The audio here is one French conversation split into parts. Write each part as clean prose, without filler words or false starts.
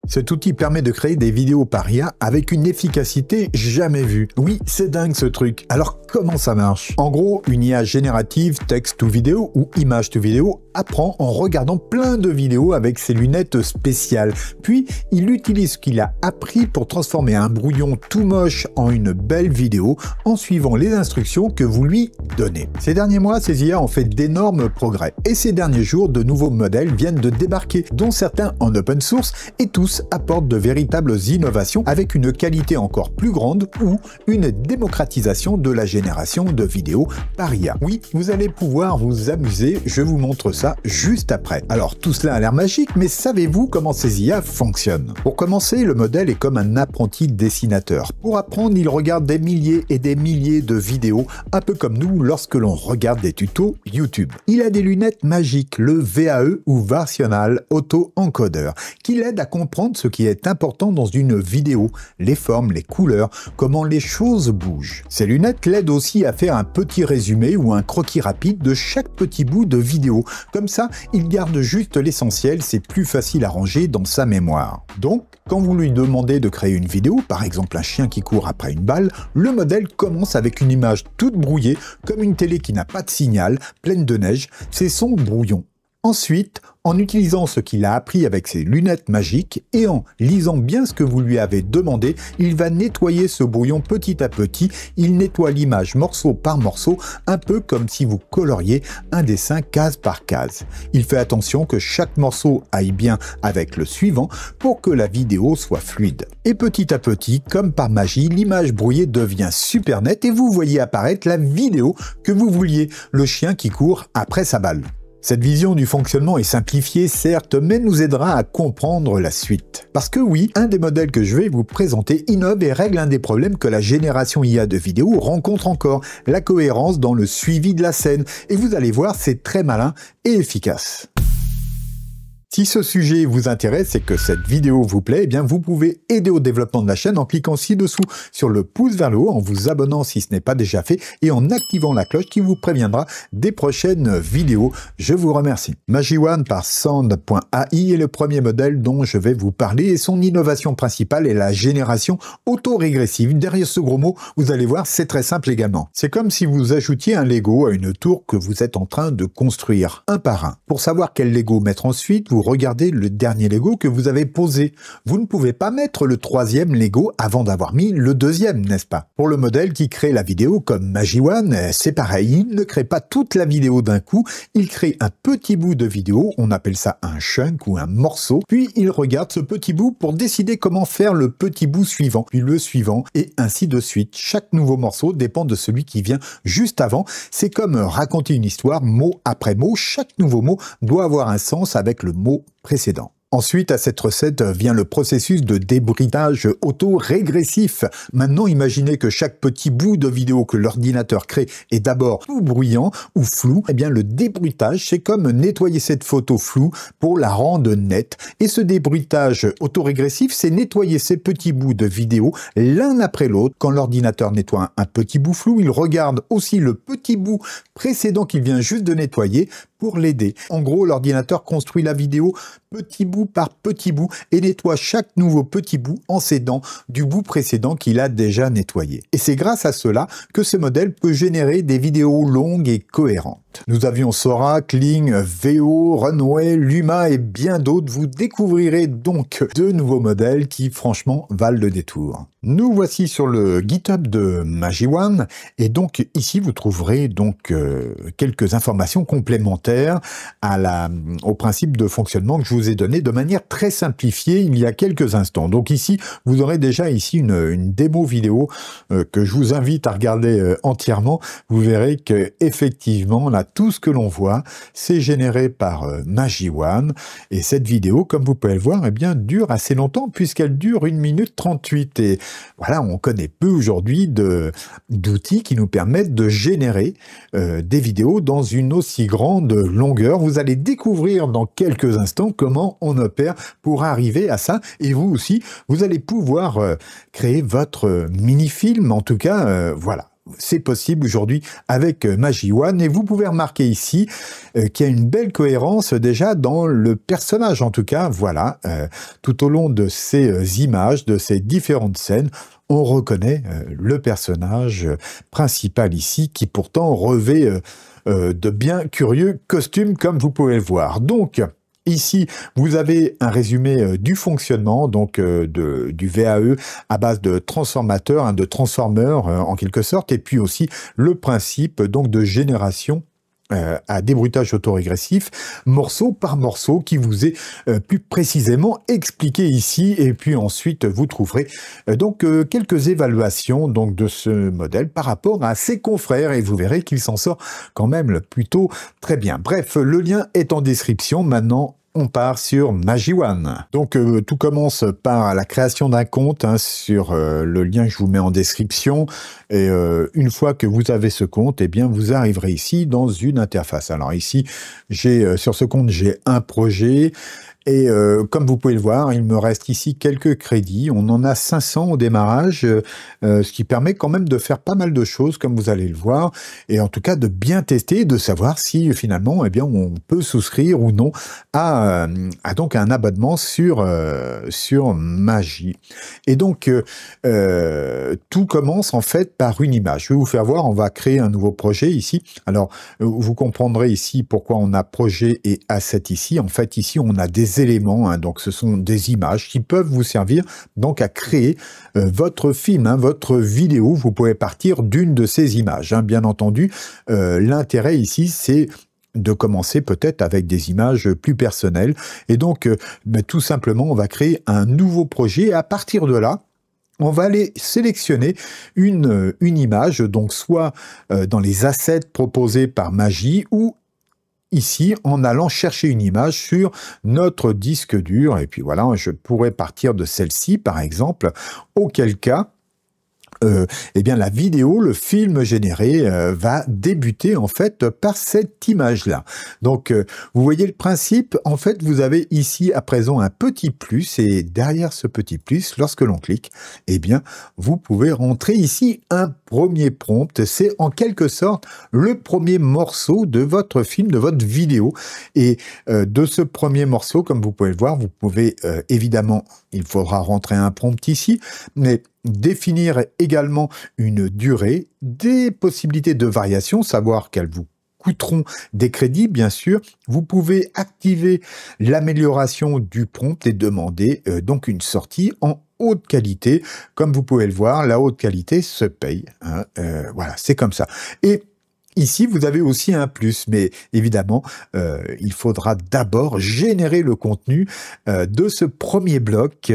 Cet outil permet de créer des vidéos par IA avec une efficacité jamais vue. Oui, c'est dingue ce truc. Alors comment ça marche? En gros, une IA générative texte to vidéo ou image to vidéo apprend en regardant plein de vidéos avec ses lunettes spéciales. Puis, il utilise ce qu'il a appris pour transformer un brouillon tout moche en une belle vidéo en suivant les instructions que vous lui donnez. Ces derniers mois, ces IA ont fait d'énormes progrès. Et ces derniers jours, de nouveaux modèles viennent de débarquer, dont certains en open source, et tous apportent de véritables innovations avec une qualité encore plus grande ou une démocratisation de la génération de vidéos par IA. Oui, vous allez pouvoir vous amuser, je vous montre ça juste après. Alors tout cela a l'air magique, mais savez-vous comment ces IA fonctionnent? Pour commencer, le modèle est comme un apprenti dessinateur. Pour apprendre, il regarde des milliers et des milliers de vidéos, un peu comme nous lorsque l'on regarde des tutos YouTube. Il a des lunettes magiques, le VAE ou Variational Auto Encoder, qui l'aident à comprendre ce qui est important dans une vidéo, les formes, les couleurs, comment les choses bougent. Ces lunettes l'aident aussi à faire un petit résumé ou un croquis rapide de chaque petit bout de vidéo. Comme ça, il garde juste l'essentiel, c'est plus facile à ranger dans sa mémoire. Donc, quand vous lui demandez de créer une vidéo, par exemple un chien qui court après une balle, le modèle commence avec une image toute brouillée, comme une télé qui n'a pas de signal, pleine de neige, c'est son brouillon. Ensuite, en utilisant ce qu'il a appris avec ses lunettes magiques et en lisant bien ce que vous lui avez demandé, il va nettoyer ce brouillon petit à petit. Il nettoie l'image morceau par morceau, un peu comme si vous coloriez un dessin case par case. Il fait attention que chaque morceau aille bien avec le suivant pour que la vidéo soit fluide. Et petit à petit, comme par magie, l'image brouillée devient super nette et vous voyez apparaître la vidéo que vous vouliez, le chien qui court après sa balle. Cette vision du fonctionnement est simplifiée, certes, mais nous aidera à comprendre la suite. Parce que oui, un des modèles que je vais vous présenter innove et règle un des problèmes que la génération IA de vidéos rencontre encore, la cohérence dans le suivi de la scène. Et vous allez voir, c'est très malin et efficace. Si ce sujet vous intéresse et que cette vidéo vous plaît, eh bien vous pouvez aider au développement de la chaîne en cliquant ci-dessous sur le pouce vers le haut, en vous abonnant si ce n'est pas déjà fait et en activant la cloche qui vous préviendra des prochaines vidéos. Je vous remercie. MagiOne par Sound.ai est le premier modèle dont je vais vous parler et son innovation principale est la génération autorégressive. Derrière ce gros mot, vous allez voir, c'est très simple également. C'est comme si vous ajoutiez un Lego à une tour que vous êtes en train de construire, un par un. Pour savoir quel Lego mettre ensuite, vous regardez le dernier Lego que vous avez posé. Vous ne pouvez pas mettre le troisième Lego avant d'avoir mis le deuxième, n'est-ce pas? Pour le modèle qui crée la vidéo comme MagiOne, c'est pareil, il ne crée pas toute la vidéo d'un coup, il crée un petit bout de vidéo, on appelle ça un chunk ou un morceau, puis il regarde ce petit bout pour décider comment faire le petit bout suivant, puis le suivant, et ainsi de suite. Chaque nouveau morceau dépend de celui qui vient juste avant. C'est comme raconter une histoire mot après mot, chaque nouveau mot doit avoir un sens avec le mot précédent. Ensuite, à cette recette vient le processus de débruitage auto-régressif. Maintenant, imaginez que chaque petit bout de vidéo que l'ordinateur crée est d'abord tout bruyant ou flou. Eh bien, le débruitage, c'est comme nettoyer cette photo floue pour la rendre nette. Et ce débruitage auto-régressif, c'est nettoyer ces petits bouts de vidéo l'un après l'autre. Quand l'ordinateur nettoie un petit bout flou, il regarde aussi le petit bout précédent qu'il vient juste de nettoyer pour l'aider. En gros, l'ordinateur construit la vidéo petit bout par petit bout et nettoie chaque nouveau petit bout en s'aidant du bout précédent qu'il a déjà nettoyé. Et c'est grâce à cela que ce modèle peut générer des vidéos longues et cohérentes. Nous avions Sora, Kling, Veo, Runway, Luma et bien d'autres. Vous découvrirez donc de nouveaux modèles qui franchement valent le détour. Nous voici sur le GitHub de MagiOne et donc ici vous trouverez donc quelques informations complémentaires au principe de fonctionnement que je vous ai donné de manière très simplifiée il y a quelques instants. Donc ici vous aurez déjà ici une démo vidéo que je vous invite à regarder entièrement. Vous verrez que effectivement là tout ce que l'on voit c'est généré par MagiOne et cette vidéo comme vous pouvez le voir eh bien dure assez longtemps puisqu'elle dure 1 minute 38 et voilà, on connaît peu aujourd'hui d'outils qui nous permettent de générer des vidéos dans une aussi grande longueur. Vous allez découvrir dans quelques instants comment on opère pour arriver à ça. Et vous aussi, vous allez pouvoir créer votre mini-film. En tout cas, voilà. c'est possible aujourd'hui avec Magi One, et vous pouvez remarquer ici qu'il y a une belle cohérence déjà dans le personnage, en tout cas, voilà, tout au long de ces images, de ces différentes scènes, on reconnaît le personnage principal ici, qui pourtant revêt de bien curieux costumes, comme vous pouvez le voir. Donc, ici, vous avez un résumé du fonctionnement, donc du VAE à base de transformateurs, hein, de transformeurs en quelque sorte, et puis aussi le principe donc de génération à débruitage autorégressif, morceau par morceau, qui vous est plus précisément expliqué ici, et puis ensuite vous trouverez donc quelques évaluations donc de ce modèle par rapport à ses confrères, et vous verrez qu'il s'en sort quand même plutôt très bien. Bref, le lien est en description. Maintenant, on part sur Magi One. Donc tout commence par la création d'un compte hein, sur le lien que je vous mets en description. Et une fois que vous avez ce compte, eh bien vous arriverez ici dans une interface. Alors ici, sur ce compte, j'ai un projet. Et comme vous pouvez le voir, il me reste ici quelques crédits. On en a 500 au démarrage, ce qui permet quand même de faire pas mal de choses, comme vous allez le voir, et en tout cas de bien tester, de savoir si finalement, eh bien, on peut souscrire ou non à donc un abonnement sur Magi. Et donc tout commence en fait par une image. Je vais vous faire voir. On va créer un nouveau projet ici. Alors vous comprendrez ici pourquoi on a projet et asset ici. En fait, ici on a des éléments, hein, donc ce sont des images qui peuvent vous servir donc à créer votre film, hein, votre vidéo. Vous pouvez partir d'une de ces images, hein, bien entendu. L'intérêt ici, c'est de commencer peut-être avec des images plus personnelles. Et donc, tout simplement, on va créer un nouveau projet. Et à partir de là, on va aller sélectionner une image, donc soit dans les assets proposés par Magi, ou ici, en allant chercher une image sur notre disque dur. Et puis voilà, je pourrais partir de celle-ci, par exemple, auquel cas, eh bien la vidéo, le film généré va débuter en fait par cette image-là. Donc vous voyez le principe, en fait vous avez ici à présent un petit plus, et derrière ce petit plus, lorsque l'on clique, eh bien vous pouvez rentrer ici un premier prompt. C'est en quelque sorte le premier morceau de votre film, de votre vidéo, et de ce premier morceau, comme vous pouvez le voir, vous pouvez évidemment, il faudra rentrer un prompt ici, mais définir également une durée, des possibilités de variation, savoir qu'elles vous coûteront des crédits, bien sûr. Vous pouvez activer l'amélioration du prompt et demander donc une sortie en haute qualité. Comme vous pouvez le voir, la haute qualité se paye, hein, voilà, c'est comme ça. Et ici, vous avez aussi un plus, mais évidemment, il faudra d'abord générer le contenu de ce premier bloc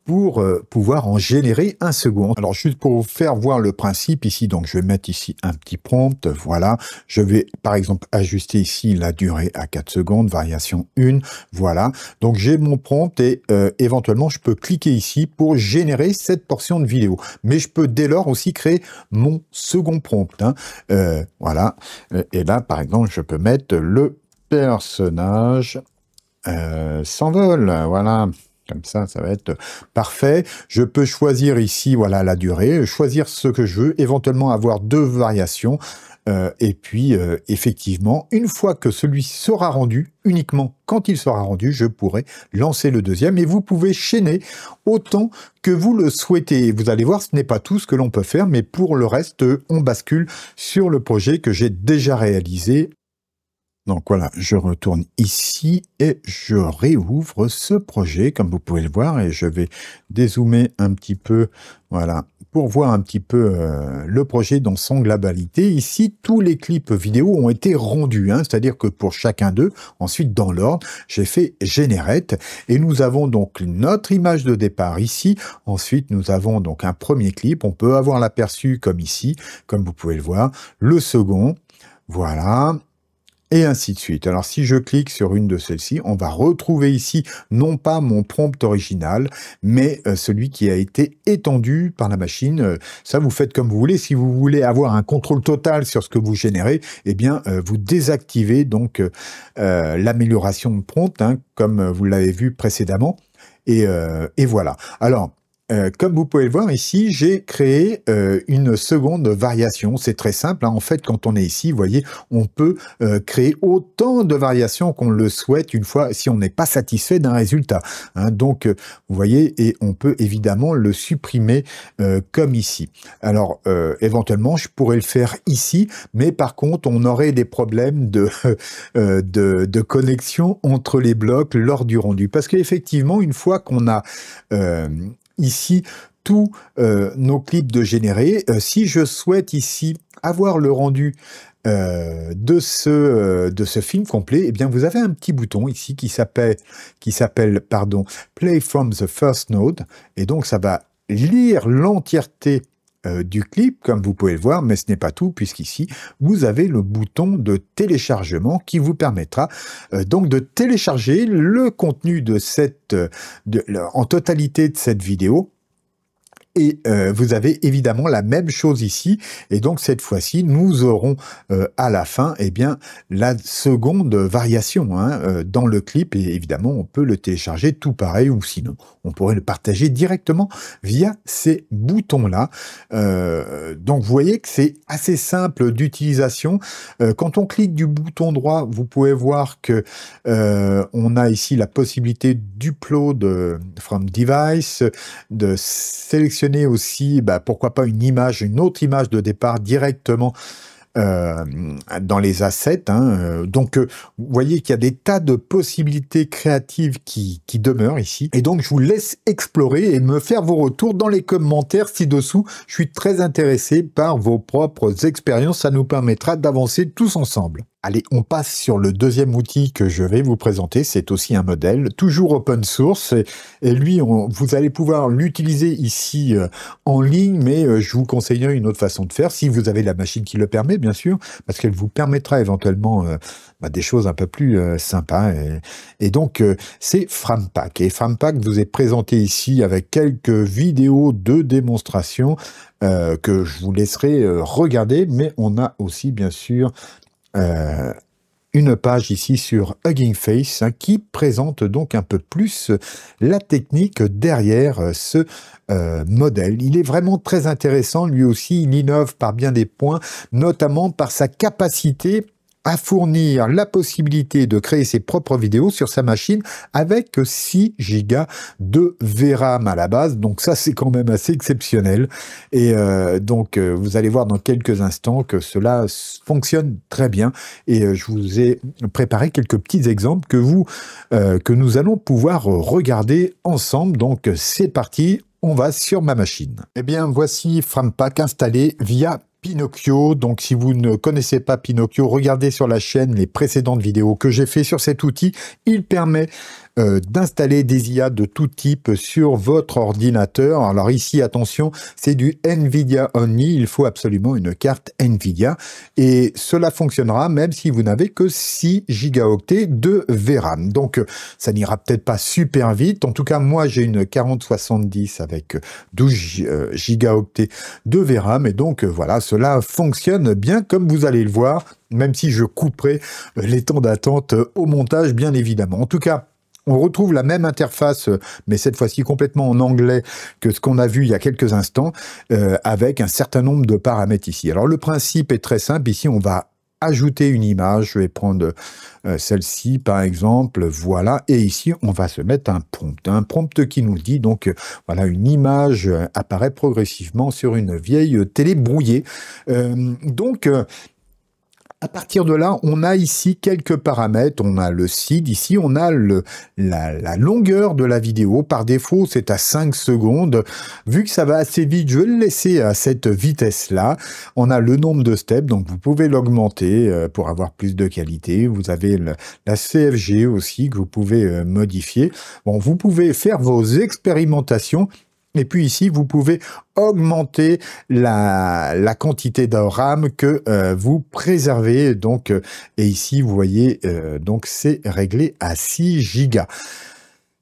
pour pouvoir en générer un second. Alors, juste pour vous faire voir le principe ici, donc je vais mettre ici un petit prompt, voilà. Je vais, par exemple, ajuster ici la durée à 4 secondes, variation 1, voilà. Donc, j'ai mon prompt et éventuellement, je peux cliquer ici pour générer cette portion de vidéo. Mais je peux dès lors aussi créer mon second prompt, hein. Voilà. Et là, par exemple, je peux mettre le personnage s'envole, voilà. Comme ça va être parfait. Je peux choisir ici, voilà, la durée, choisir ce que je veux, éventuellement avoir deux variations. Et puis, effectivement, une fois que celui-ci sera rendu, uniquement quand il sera rendu, je pourrai lancer le deuxième. Et vous pouvez chaîner autant que vous le souhaitez. Vous allez voir, ce n'est pas tout ce que l'on peut faire, mais pour le reste, on bascule sur le projet que j'ai déjà réalisé. Donc voilà, je retourne ici et je réouvre ce projet, comme vous pouvez le voir, et je vais dézoomer un petit peu, voilà, pour voir un petit peu le projet dans son globalité. Ici, tous les clips vidéo ont été rendus, hein, c'est-à-dire que pour chacun d'eux, ensuite dans l'ordre, j'ai fait Generate, et nous avons donc notre image de départ ici. Ensuite, nous avons donc un premier clip, on peut avoir l'aperçu comme ici, comme vous pouvez le voir, le second, voilà, et ainsi de suite. Alors, si je clique sur une de celles-ci, on va retrouver ici, non pas mon prompt original, mais celui qui a été étendu par la machine. Ça, vous faites comme vous voulez. Si vous voulez avoir un contrôle total sur ce que vous générez, eh bien, vous désactivez donc l'amélioration de prompt, hein, comme vous l'avez vu précédemment. Et voilà. Alors, Comme vous pouvez le voir ici, j'ai créé une seconde variation. C'est très simple, hein. En fait, quand on est ici, vous voyez, on peut créer autant de variations qu'on le souhaite une fois, si on n'est pas satisfait d'un résultat, hein. Donc, vous voyez, et on peut évidemment le supprimer comme ici. Alors, éventuellement, je pourrais le faire ici, mais par contre, on aurait des problèmes de connexion entre les blocs lors du rendu. Parce qu'effectivement, une fois qu'on a ici tous nos clips de générer, si je souhaite ici avoir le rendu de ce film complet, eh bien vous avez un petit bouton ici qui s'appelle Play from the first node, et donc ça va lire l'entièreté du clip, comme vous pouvez le voir, mais ce n'est pas tout, puisqu'ici, vous avez le bouton de téléchargement qui vous permettra donc de télécharger le contenu de en totalité de cette vidéo. Et vous avez évidemment la même chose ici, et donc cette fois-ci, nous aurons à la fin, eh bien, la seconde variation hein, dans le clip, et évidemment, on peut le télécharger tout pareil, ou sinon, on pourrait le partager directement via ces boutons-là. Donc, vous voyez que c'est assez simple d'utilisation. Quand on clique du bouton droit, vous pouvez voir que on a ici la possibilité d'upload from device, de sélectionner aussi, pourquoi pas une autre image de départ directement dans les assets. Hein. Donc, vous voyez qu'il y a des tas de possibilités créatives qui demeurent ici. Et donc, je vous laisse explorer et me faire vos retours dans les commentaires ci-dessous. Je suis très intéressé par vos propres expériences. Ça nous permettra d'avancer tous ensemble. Allez, on passe sur le deuxième outil que je vais vous présenter. C'est aussi un modèle, toujours open source. Et lui, vous allez pouvoir l'utiliser ici en ligne, mais je vous conseillerais une autre façon de faire, si vous avez la machine qui le permet, bien sûr, parce qu'elle vous permettra éventuellement des choses un peu plus sympas. Et donc, c'est Frampack. Et Frampack vous est présenté ici avec quelques vidéos de démonstration que je vous laisserai regarder, mais on a aussi, bien sûr, une page ici sur Hugging Face hein, qui présente donc un peu plus la technique derrière ce modèle. Il est vraiment très intéressant, lui aussi, il innove par bien des points, notamment par sa capacité à fournir la possibilité de créer ses propres vidéos sur sa machine avec 6 Go de VRAM à la base. Donc ça, c'est quand même assez exceptionnel. Et donc, vous allez voir dans quelques instants que cela fonctionne très bien. Et je vous ai préparé quelques petits exemples que nous allons pouvoir regarder ensemble. Donc, c'est parti. On va sur ma machine. Eh bien, voici Frampack installé via Pinocchio. Donc, si vous ne connaissez pas Pinocchio, regardez sur la chaîne les précédentes vidéos que j'ai fait sur cet outil. Il permet d'installer des IA de tout type sur votre ordinateur. Alors ici, attention, c'est du NVIDIA only. Il faut absolument une carte NVIDIA. Et cela fonctionnera même si vous n'avez que 6 gigaoctets de VRAM. Donc, ça n'ira peut-être pas super vite. En tout cas, moi, j'ai une 4070 avec 12 gigaoctets de VRAM. Et donc, voilà, cela fonctionne bien comme vous allez le voir, même si je couperai les temps d'attente au montage, bien évidemment. En tout cas, on retrouve la même interface, mais cette fois-ci complètement en anglais que ce qu'on a vu il y a quelques instants, avec un certain nombre de paramètres ici. Alors le principe est très simple. Ici, on va ajouter une image. Je vais prendre celle-ci, par exemple. Voilà. Et ici, on va se mettre un prompt. Un prompt qui nous dit, donc, voilà, une image apparaît progressivement sur une vieille télé brouillée. À partir de là, on a ici quelques paramètres. On a le seed, ici, on a la longueur de la vidéo. Par défaut, c'est à 5 secondes. Vu que ça va assez vite, je vais le laisser à cette vitesse-là. On a le nombre de steps, donc vous pouvez l'augmenter pour avoir plus de qualité. Vous avez la CFG aussi que vous pouvez modifier. Bon, vous pouvez faire vos expérimentations. Et puis ici, vous pouvez augmenter la quantité de RAM que vous préservez. Donc, et ici, vous voyez, donc c'est réglé à 6 Go.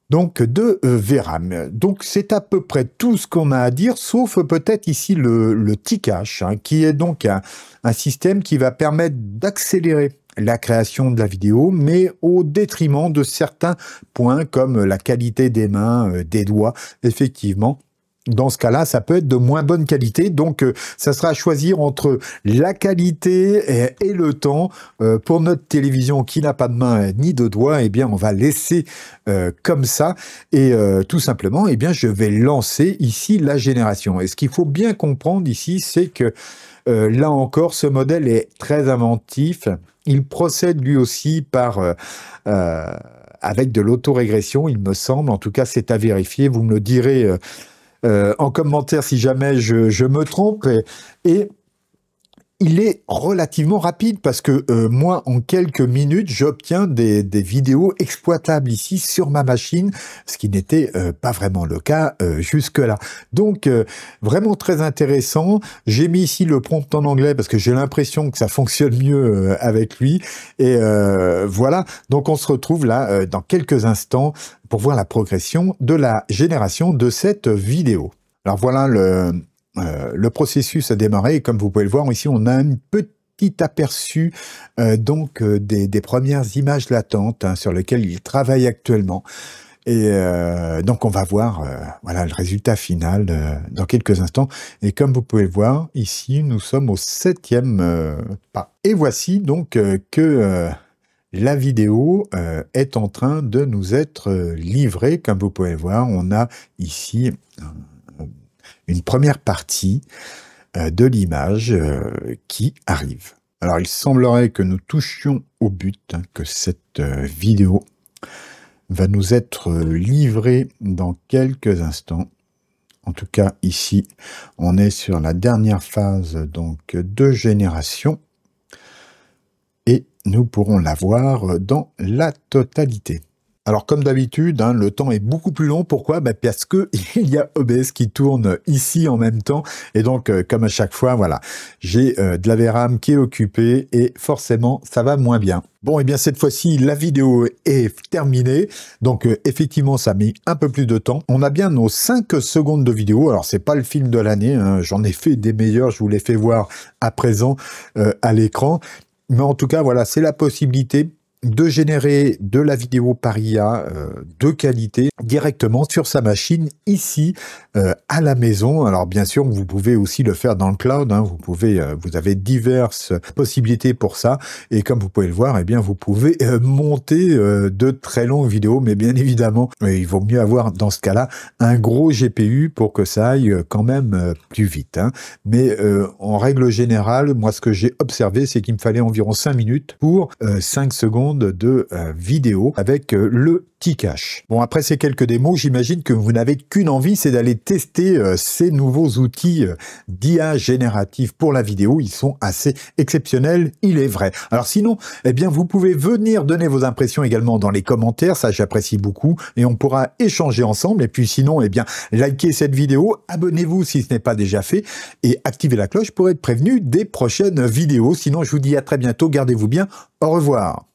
Donc, de VRAM. Donc, c'est à peu près tout ce qu'on a à dire, sauf peut-être ici le T-Cache, hein, qui est donc un système qui va permettre d'accélérer la création de la vidéo, mais au détriment de certains points comme la qualité des mains, des doigts. Effectivement, dans ce cas-là, ça peut être de moins bonne qualité. Donc, ça sera à choisir entre la qualité et le temps. Pour notre télévision qui n'a pas de main ni de doigts, eh bien, on va laisser comme ça. Et tout simplement, eh bien, je vais lancer ici la génération. Et ce qu'il faut bien comprendre ici, c'est que là encore, ce modèle est très inventif. Il procède lui aussi par... avec de l'autorégression, il me semble. En tout cas, c'est à vérifier. Vous me le direz en commentaire si jamais je me trompe. Et il est relativement rapide parce que moi, en quelques minutes, j'obtiens des vidéos exploitables ici sur ma machine, ce qui n'était pas vraiment le cas jusque-là. Donc, vraiment très intéressant. J'ai mis ici le prompt en anglais parce que j'ai l'impression que ça fonctionne mieux avec lui. Et voilà, donc on se retrouve là dans quelques instants pour voir la progression de la génération de cette vidéo. Alors voilà le processus a démarré et comme vous pouvez le voir ici, on a un petit aperçu donc des premières images latentes sur lesquelles il travaille actuellement. Et donc on va voir voilà le résultat final dans quelques instants. Et comme vous pouvez le voir ici, nous sommes au 7e pas. Et voici donc que la vidéo est en train de nous être livrée. Comme vous pouvez le voir, on a ici une première partie de l'image qui arrive. Alors, il semblerait que nous touchions au but, que cette vidéo va nous être livrée dans quelques instants. En tout cas, ici, on est sur la dernière phase donc de génération et nous pourrons la voir dans la totalité. Alors comme d'habitude, hein, le temps est beaucoup plus long. Pourquoi? Parce que il y a OBS qui tourne ici en même temps. Et donc, comme à chaque fois, voilà, j'ai de la VRAM qui est occupée et forcément, ça va moins bien. Bon, et bien cette fois-ci, la vidéo est terminée. Donc effectivement, ça a mis un peu plus de temps. On a bien nos 5 secondes de vidéo. Alors, c'est pas le film de l'année. Hein. J'en ai fait des meilleurs. Je vous les fais voir à présent à l'écran. Mais en tout cas, voilà, c'est la possibilité de générer de la vidéo par IA de qualité directement sur sa machine ici à la maison. Alors bien sûr, vous pouvez aussi le faire dans le cloud. Hein. Vous avez diverses possibilités pour ça. Et comme vous pouvez le voir, eh bien vous pouvez monter de très longues vidéos. Mais bien évidemment, il vaut mieux avoir dans ce cas-là un gros GPU pour que ça aille quand même plus vite. Hein. Mais en règle générale, moi ce que j'ai observé, c'est qu'il me fallait environ 5 minutes pour 5 secondes de vidéo avec le T-Cache. Bon, après ces quelques démos, j'imagine que vous n'avez qu'une envie, c'est d'aller tester ces nouveaux outils d'IA générative pour la vidéo. Ils sont assez exceptionnels, il est vrai. Alors sinon, eh bien, vous pouvez venir donner vos impressions également dans les commentaires, ça j'apprécie beaucoup, et on pourra échanger ensemble. Et puis sinon, eh bien, likez cette vidéo, abonnez-vous si ce n'est pas déjà fait, et activez la cloche pour être prévenu des prochaines vidéos. Sinon, je vous dis à très bientôt, gardez-vous bien, au revoir.